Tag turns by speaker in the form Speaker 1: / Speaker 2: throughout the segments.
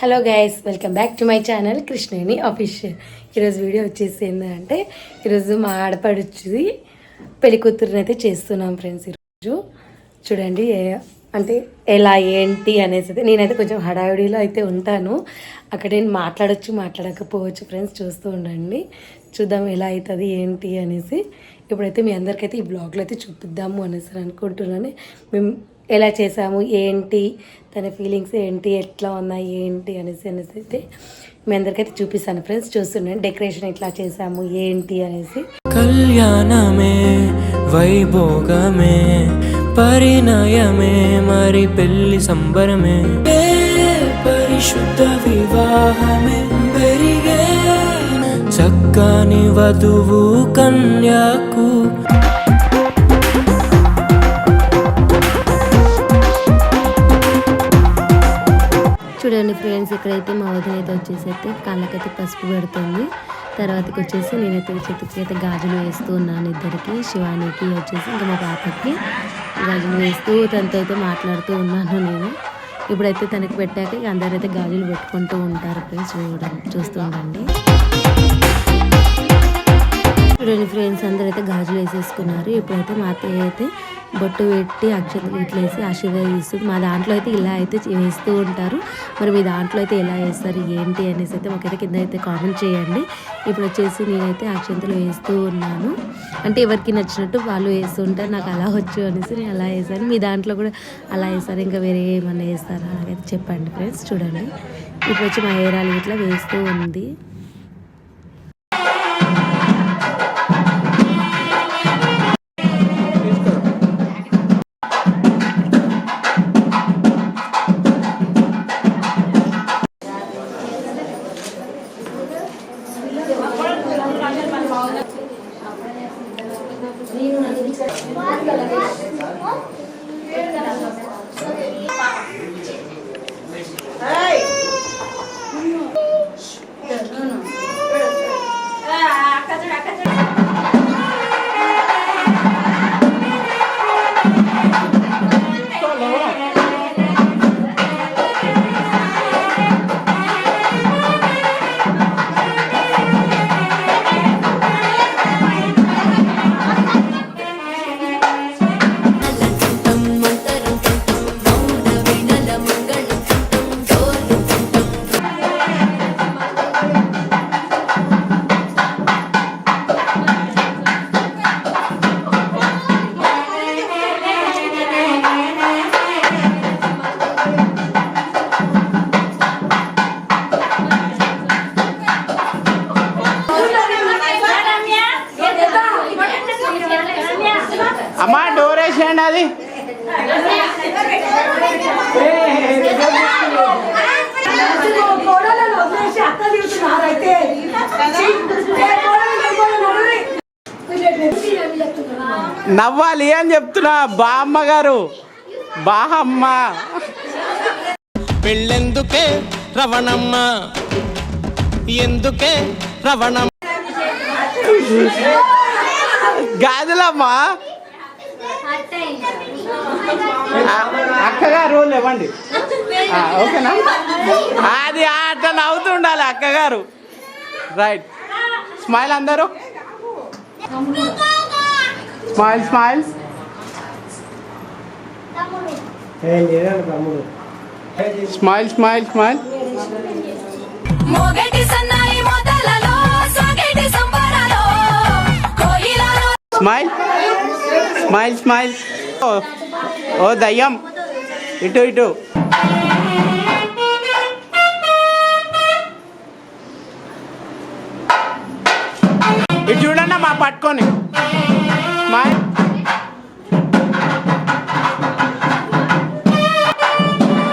Speaker 1: Hello guys, welcome back to my channel Krishnaveni official. ఈరోజు video వచ్చేసి ఏంటంటే, ఈరోజు మా ఆడపడుచుది పెళ్లి కూతురుని అయితే చేస్తున్నాం ఫ్రెండ్స్. ఈరోజు చూడండి అంటే ఎలా ఏంటి అనేసి అయితే నేనైతే కొంచెం హడావిడిలో అయితే ఉంటాను. అక్కడ నేను మాట్లాడకపోవచ్చు ఫ్రెండ్స్, చూస్తూ ఉండండి. చూద్దాం ఎలా అవుతుంది ఏంటి అనేసి. ఇప్పుడైతే మీ అందరికైతే ఈ బ్లాగ్లో అయితే చూపిద్దాము అనేసి అనుకుంటున్నాను. మేము ఎలా చేసాము ఏంటి, తన ఫీలింగ్స్ ఏంటి, ఎట్లా ఉన్నాయి ఏంటి అనేసి అయితే మీ అందరికైతే చూపిస్తాను ఫ్రెండ్స్. చూస్తున్నాను డెకరేషన్ ఎట్లా చేసాము ఏంటి అనేసి.
Speaker 2: కళ్యాణమే వైభోగమే పరిణయమే మరి పెళ్లి సంబరమే పరిశుద్ధ వివాహమే పెరిగే చక్కని వధువు కన్యాకు.
Speaker 1: చూడండి ఫ్రెండ్స్, ఇక్కడైతే మా వదిన అయితే వచ్చేసి అయితే కాళ్ళకైతే పసుపు పెడుతుంది. తర్వాతకి వచ్చేసి నేనైతే చేతికి అయితే గాజులు వేస్తూ ఉన్నాను ఇద్దరికి, శివానికి వచ్చేసి ఇంకా మా పాపకి గాజులు వేస్తూ తనతో అయితే మాట్లాడుతూ ఉన్నాను నేను. ఇప్పుడైతే తనకి పెట్టాక అందరైతే గాజులు పెట్టుకుంటూ ఉంటారు ఫ్రెండ్స్. చూస్తూ ఉండండి. చూడండి ఫ్రెండ్స్, అందరైతే గాజులు వేసేసుకున్నారు. ఇప్పుడైతే మా అత్తయ్య అయితే బొట్టు పెట్టి అక్షతలు ఇట్లా వేసి ఆశీర్వదిస్తుంది. మా దాంట్లో అయితే ఇలా అయితే వేస్తూ ఉంటారు. మరి మీ దాంట్లో అయితే ఎలా వేస్తారు ఏంటి అనేసి అయితే మాకైతే కింద అయితే కామెంట్ చేయండి. ఇప్పుడు వచ్చేసి నేనైతే అక్షంతలు వేస్తూ ఉన్నాను. అంటే ఎవరికి నచ్చినట్టు వాళ్ళు వేస్తూ ఉంటారు. నాకు అలా వచ్చు అనేసి నేను అలా వేసాను. మీ దాంట్లో కూడా అలా వేస్తారు, ఇంకా వేరే ఏమన్నా వేస్తారా అలాగైతే చెప్పండి ఫ్రెండ్స్. చూడండి ఇప్పుడు వచ్చి మా ఏరాలు ఇట్లా వేస్తూ ఉంది.
Speaker 3: అమ్మా డోర్ వేసేయండి. అది నవ్వాలి అని చెప్తున్నా. బామ్మ గారు బాహమ్మ
Speaker 2: పెళ్ళెందుకే రవణమ్మ ఎందుకే రవణమ్మ
Speaker 3: గాజులమ్మా. అక్కగారు లేవండి, ఓకేనా? అది అట్లా నవ్వుతుండాలి అక్కగారు. రైట్, స్మైల్ అందరూ, smile smile. Smile smile smile. Smile smile smile. ఓ దయ్యం, ఇటు ఇటు. ఇటు చూడండి మా పట్టుకొని. స్మైల్.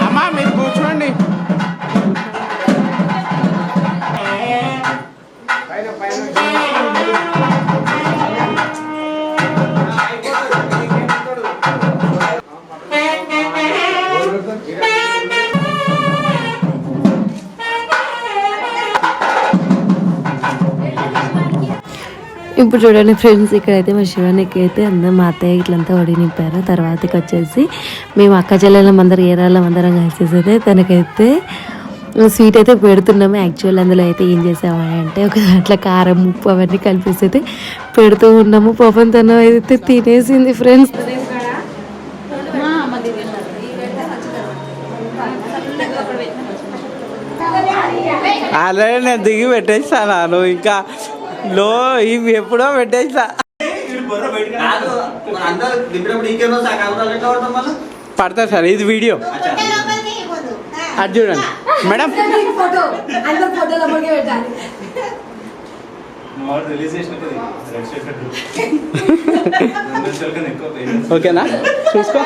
Speaker 3: అమ్మా మీరు కూర్చోండి.
Speaker 1: ఇప్పుడు చూడండి ఫ్రెండ్స్, ఇక్కడైతే మా శివానికి అయితే అందరూ మా అత్తయ్య ఇట్లంతా వడి నింపారు. తర్వాతకి వచ్చేసి మేము అక్క చెల్లెళ్ళం అందరం ఏరాళ్ళం అందరం కలిసేసి అయితే తనకైతే స్వీట్ అయితే పెడుతున్నాము. యాక్చువల్ అందులో అయితే ఏం చేసామని అంటే ఒక దాంట్లో కారం ఉప్పు అవన్నీ కలిపేసి అయితే పెడుతూ ఉన్నాము. పాపం తను అయితే తినేసింది ఫ్రెండ్స్.
Speaker 3: ఆల్రెడీ నేను దిగి పెట్టేస్తాను, నువ్వు ఇంకా ఇవి ఎప్పుడో పెట్టేస్తా. పడతా సార్, ఇది వీడియో అది చూడండి మేడం. ఓకేనా, చూసుకో.